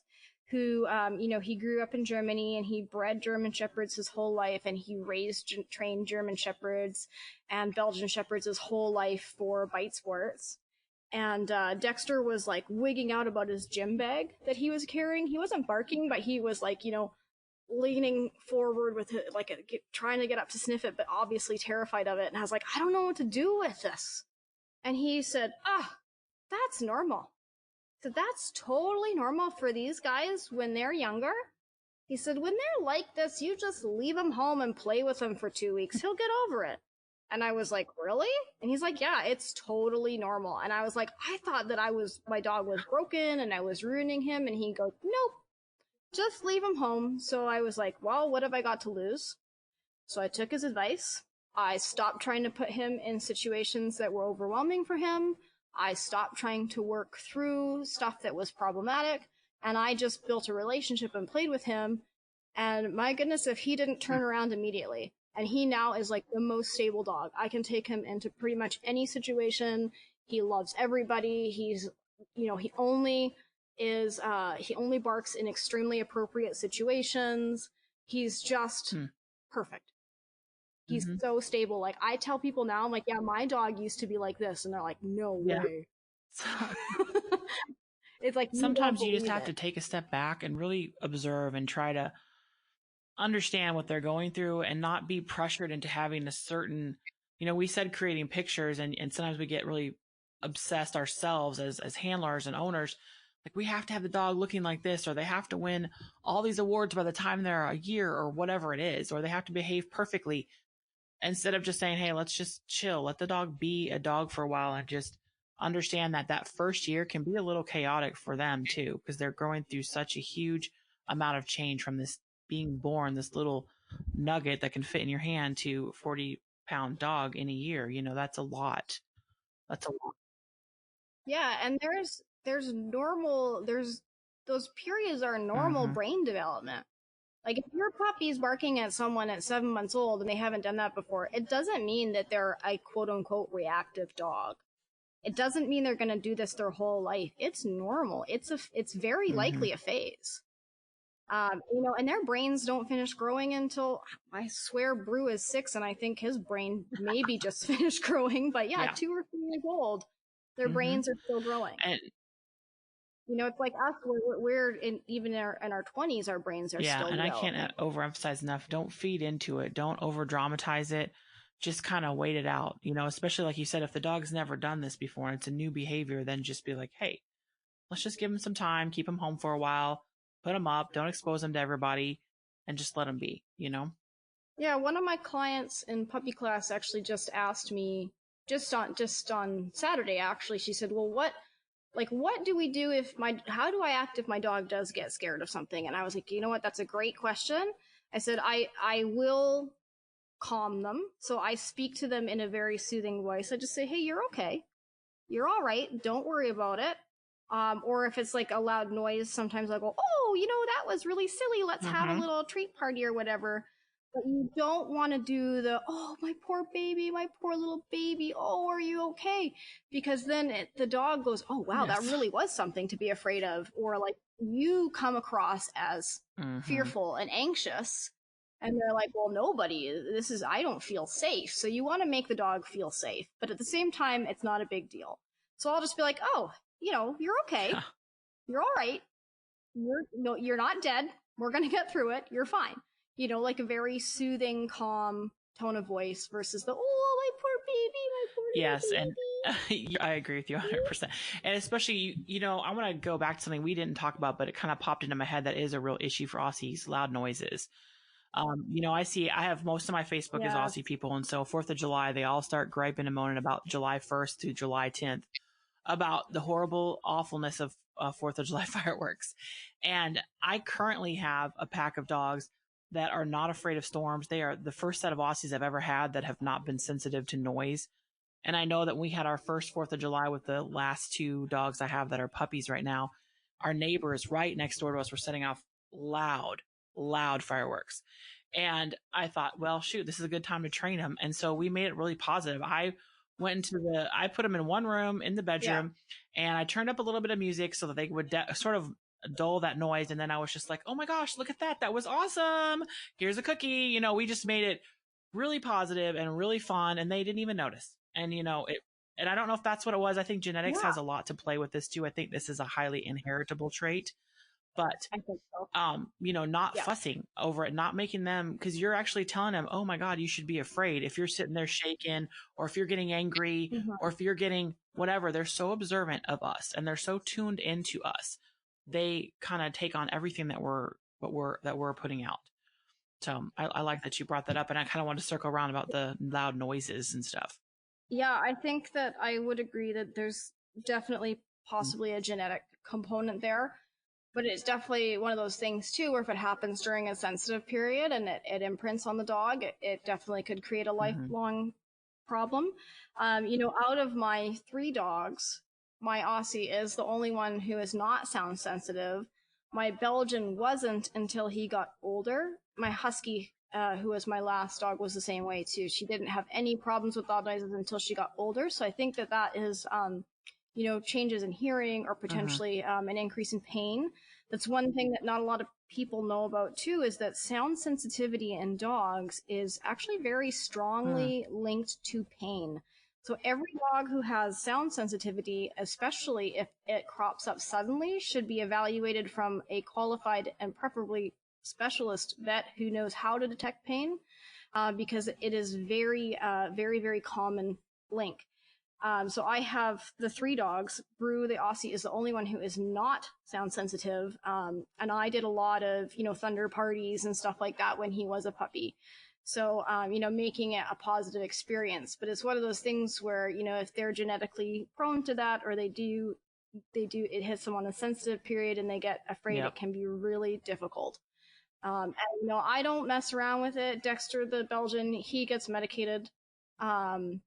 who, he grew up in Germany and he bred German Shepherds his whole life, and he trained German Shepherds and Belgian Shepherds his whole life for bite sports. And Dexter was like wigging out about his gym bag that he was carrying. He wasn't barking, but he was like, leaning forward with it, like trying to get up to sniff it, but obviously terrified of it. And I was like, I don't know what to do with this. And he said, that's normal. So that's totally normal for these guys when they're younger. He said, when they're like this, you just leave him home and play with him for 2 weeks. He'll get over it. And I was like, really? And he's like, yeah, it's totally normal. And I was like, I thought that my dog was broken and I was ruining him. And he goes, nope, just leave him home. So I was like, well, what have I got to lose? So I took his advice. I stopped trying to put him in situations that were overwhelming for him. I stopped trying to work through stuff that was problematic. And I just built a relationship and played with him. And my goodness, if he didn't turn around immediately. And he now is like the most stable dog. I can take him into pretty much any situation. He loves everybody. He only barks in extremely appropriate situations. He's just perfect. He's so stable. Like I tell people now, I'm like, yeah, my dog used to be like this. And they're like, no way. It's like, sometimes you just have to take a step back and really observe and try to understand what they're going through and not be pressured into having a certain, we said creating pictures and sometimes we get really obsessed ourselves as handlers and owners. Like we have to have the dog looking like this, or they have to win all these awards by the time they're a year or whatever it is, or they have to behave perfectly, instead of just saying, hey, let's just chill. Let the dog be a dog for a while and just understand that first year can be a little chaotic for them too, because they're going through such a huge amount of change from this being born, this little nugget that can fit in your hand, to a 40-pound dog in a year. You know, that's a lot. That's a lot. Yeah, and there's those periods are normal Mhm. brain development. Like if your puppy's barking at someone at 7 months old and they haven't done that before, it doesn't mean that they're a quote unquote reactive dog. It doesn't mean they're going to do this their whole life. It's normal. It's very likely Mhm. a phase. You know, and their brains don't finish growing until, I swear, Brew is 6, and I think his brain maybe just finished growing. But yeah, Yeah. 2 or 3 years old, their Mhm. brains are still growing. And You know, it's like us. We're in, even in our 20s, our brains are yeah, still and I developing. can't overemphasize enough. Don't feed into it. Don't over dramatize it. Just kind of wait it out. You know, especially like you said, if the dog's never done this before and it's a new behavior, then just be like, hey, let's just give him some time, keep him home for a while, put him up, don't expose him to everybody, and just let him be, you know? Yeah, one of my clients in puppy class actually just asked me, just on Saturday actually, she said, "Well, what do we do if how do I act if my dog does get scared of something?" And I was like, "You know what? That's a great question." I said, I will calm them. So I speak to them in a very soothing voice. I just say, "Hey, you're okay. You're all right. Don't worry about it." Or if it's like a loud noise, sometimes I go, "Oh, you know, that was really silly. Let's have a Mm-hmm. little treat party or whatever." But you don't want to do the, "Oh, my poor baby, my poor little baby. Oh, are you okay?" Because then the dog goes, "Oh, wow, that Yes. really was something to be afraid of." Or like you come across as Mm-hmm. fearful and anxious. And they're like, "Well, I don't feel safe." So you want to make the dog feel safe. But at the same time, it's not a big deal. So I'll just be like, "Oh, you know, you're okay. Yeah. You're all right. You're not dead. We're gonna get through it. You're fine." You know, like a very soothing, calm tone of voice versus the, "Oh, my poor baby, my poor Yes, little and baby." I agree with you 100%. And especially, you know, I want to go back to something we didn't talk about, but it kind of popped into my head that is a real issue for Aussies: loud noises. You know, I have most of my Facebook is Yes. Aussie people, and so 4th of July, they all start griping and moaning about July 1st to July 10th about the horrible awfulness of 4th of July fireworks. And I currently have a pack of dogs that are not afraid of storms. They are the first set of Aussies I've ever had that have not been sensitive to noise. And I know that we had our first 4th of July with the last 2 dogs I have that are puppies right now. Our neighbors right next door to us were setting off loud, loud fireworks. And I thought, well, shoot, this is a good time to train them. And so we made it really positive. I put them in one room in the bedroom, and I turned up a little bit of music so that they would sort of dull that noise. And then I was just like, oh my gosh, look at that. That was awesome. Here's a cookie. You know, we just made it really positive and really fun, and they didn't even notice. And, you know, and I don't know if that's what it was. I think genetics Yeah, has a lot to play with this too. I think this is a highly inheritable trait, but I think so. you know, not Yeah. fussing over it, not making them, because you're actually telling them, oh my God, you should be afraid. If you're sitting there shaking, or if you're getting angry, Mhm. or if you're getting whatever, they're so observant of us and they're so tuned into us. They kind of take on everything that we're putting out. So I like that you brought that up, and I kind of want to circle around about the loud noises and stuff. Yeah, I think that I would agree that there's definitely possibly a genetic component there. But it's definitely one of those things too, where if it happens during a sensitive period and it imprints on the dog, it definitely could create a Mm-hmm. lifelong problem. You know, out of my 3 dogs, my Aussie is the only one who is not sound sensitive. My Belgian wasn't until he got older. My Husky, who was my last dog, was the same way too. She didn't have any problems with loud noises until she got older. So I think that is, you know, changes in hearing or Mm-hmm. potentially an increase in pain. That's one thing that not a lot of people know about too, is that sound sensitivity in dogs is actually very strongly linked to pain. So every dog who has sound sensitivity, especially if it crops up suddenly, should be evaluated from a qualified and preferably specialist vet who knows how to detect pain, because it is very, very common link. So I have the 3 dogs. Brew, the Aussie, is the only one who is not sound sensitive. And I did a lot of, you know, thunder parties and stuff like that when he was a puppy. So, you know, making it a positive experience. But it's one of those things where, you know, if they're genetically prone to that, or it hits them on a sensitive period and they get afraid, it Yep. can be really difficult. And, I don't mess around with it. Dexter, the Belgian, he gets medicated. I'm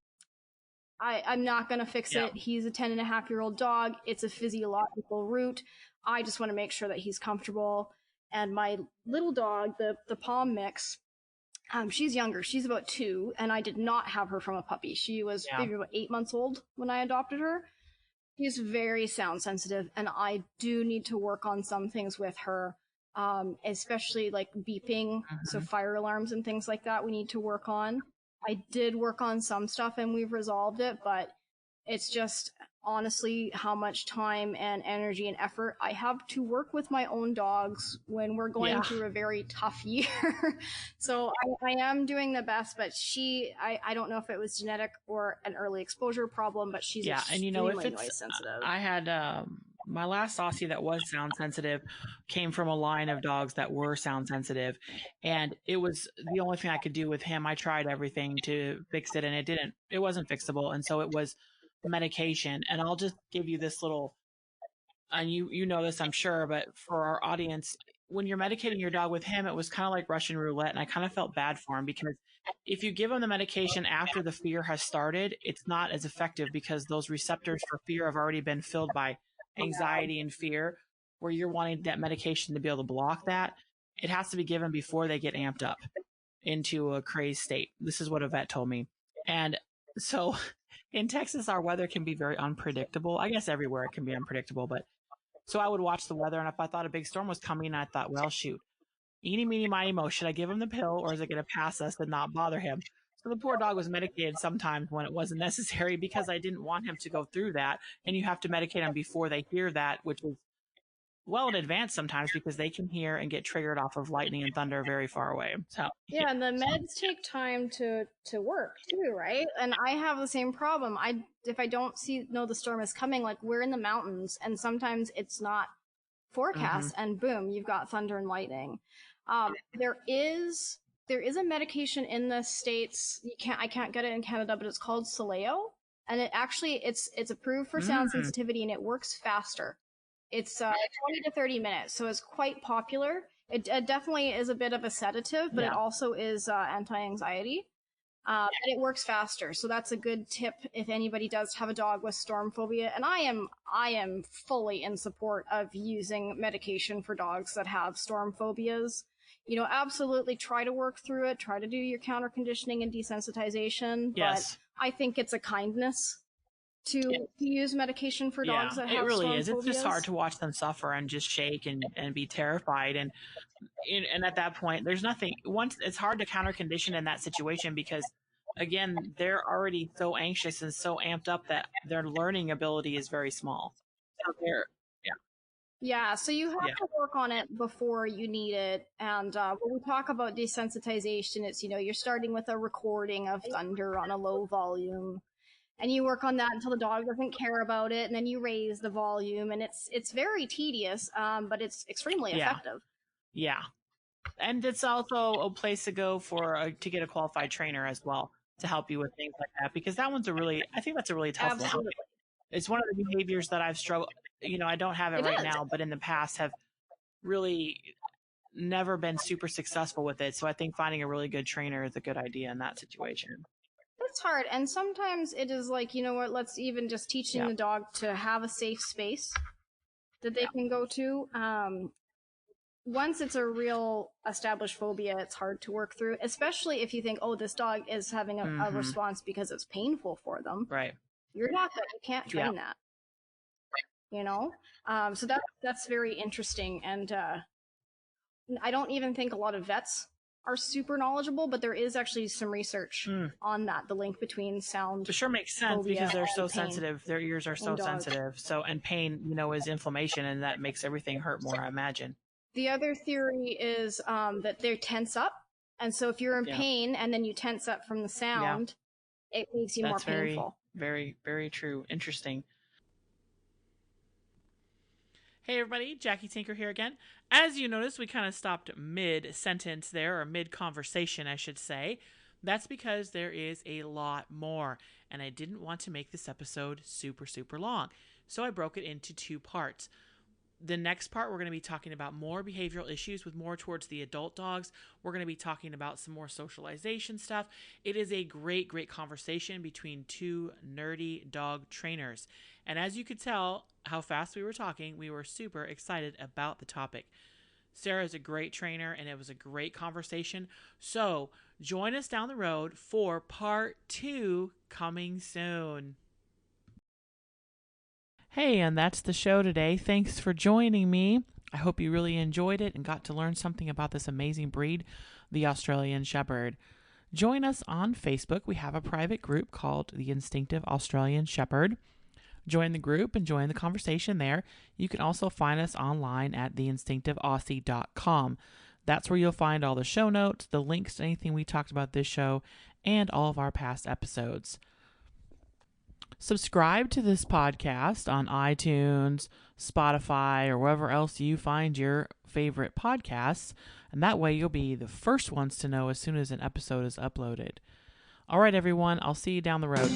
not going to fix it. He's a 10-and-a-half-year-old dog. It's a physiological route. I just want to make sure that he's comfortable. And my little dog, the Palm mix, she's younger. She's about 2, and I did not have her from a puppy. She was maybe about 8 months old when I adopted her. She's very sound sensitive, and I do need to work on some things with her, especially like beeping, so fire alarms and things like that we need to work on. I did work on some stuff and we've resolved it, but it's just honestly how much time and energy and effort I have to work with my own dogs when we're going through a very tough year. So I am doing the best, but I don't know if it was genetic or an early exposure problem, but she's extremely noise sensitive. I had my last Aussie that was sound sensitive came from a line of dogs that were sound sensitive, and it was the only thing I could do with him. I tried everything to fix it, and it wasn't fixable. And so it was medication. And I'll just give you this little, and you know this, I'm sure, but for our audience, when you're medicating your dog with him, it was kind of like Russian roulette. And I kind of felt bad for him because if you give him the medication after the fear has started, it's not as effective because those receptors for fear have already been filled by anxiety and fear, where you're wanting that medication to be able to block that. It has to be given before they get amped up into a crazed state. This is what a vet told me. And so in Texas, our weather can be very unpredictable. I guess everywhere it can be unpredictable, but so I would watch the weather, and if I thought a big storm was coming, I thought, well, shoot, eeny, meeny, miny, mo, should I give him the pill, or is it going to pass us and not bother him? So the poor dog was medicated sometimes when it wasn't necessary because I didn't want him to go through that. And you have to medicate them before they hear that, which is well in advance sometimes because they can hear and get triggered off of lightning and thunder very far away. So yeah, and the meds take time to work too, right? And I have the same problem. If I don't know the storm is coming, like we're in the mountains, and sometimes it's not forecast, and boom, you've got thunder and lightning. There is a medication in the States. I can't get it in Canada, but it's called Soleo, and it's approved for sound sensitivity, and it works faster. It's 20 to 30 minutes, so it's quite popular. It definitely is a bit of a sedative, but it also is anti-anxiety. And it works faster, so that's a good tip if anybody does have a dog with storm phobia. And I am fully in support of using medication for dogs that have storm phobias. Absolutely try to work through it, try to do your counter conditioning and desensitization. Yes. But I think it's a kindness to use medication for dogs that have storm phobias. It really is. It's just hard to watch them suffer and just shake and be terrified. And at that point, there's nothing. Once it's hard to counter condition in that situation because, again, they're already so anxious and so amped up that their learning ability is very small. So yeah, so you have to work on it before you need it. And when we talk about desensitization, it's, you're starting with a recording of thunder on a low volume. And you work on that until the dog doesn't care about it, and then you raise the volume, and it's very tedious, but it's extremely effective. Yeah, and it's also a place to go to get a qualified trainer as well to help you with things like that, because that one's I think that's a really tough one. It's one of the behaviors that I've struggled. I don't have it right now, but in the past have really never been super successful with it. So I think finding a really good trainer is a good idea in that situation. It's hard, and sometimes it is like, let's even just teaching the dog to have a safe space that they can go to. Once it's a real established phobia, it's hard to work through, especially if you think, oh, this dog is having a response because it's painful for them. Right. You can't train that. So that's very interesting, and I don't even think a lot of vets are super knowledgeable, but there is actually some research on that, the link between sound. It sure makes sense because they're so sensitive. Their ears are so sensitive. So, and pain, is inflammation, and that makes everything hurt more, I imagine. The other theory is that they tense up. And so if you're in pain and then you tense up from the sound, it makes you more painful. Very, very true. Interesting. Hey everybody, Jackie Tinker here again. As you notice, we kind of stopped mid-sentence there, or mid-conversation, I should say. That's because there is a lot more, and I didn't want to make this episode super, super long. So I broke it into 2 parts. The next part, we're going to be talking about more behavioral issues with more towards the adult dogs. We're going to be talking about some more socialization stuff. It is a great, great conversation between two nerdy dog trainers. And as you could tell how fast we were talking, we were super excited about the topic. Sarah is a great trainer, and it was a great conversation. So join us down the road for part 2 coming soon. Hey, and that's the show today. Thanks for joining me. I hope you really enjoyed it and got to learn something about this amazing breed, the Australian Shepherd. Join us on Facebook. We have a private group called the Instinctive Australian Shepherd. Join the group and join the conversation there. You can also find us online at theinstinctiveaussie.com. That's where you'll find all the show notes, the links to anything we talked about this show, and all of our past episodes. Subscribe to this podcast on iTunes, Spotify, or wherever else you find your favorite podcasts, and that way you'll be the first ones to know as soon as an episode is uploaded. All right, everyone, I'll see you down the road.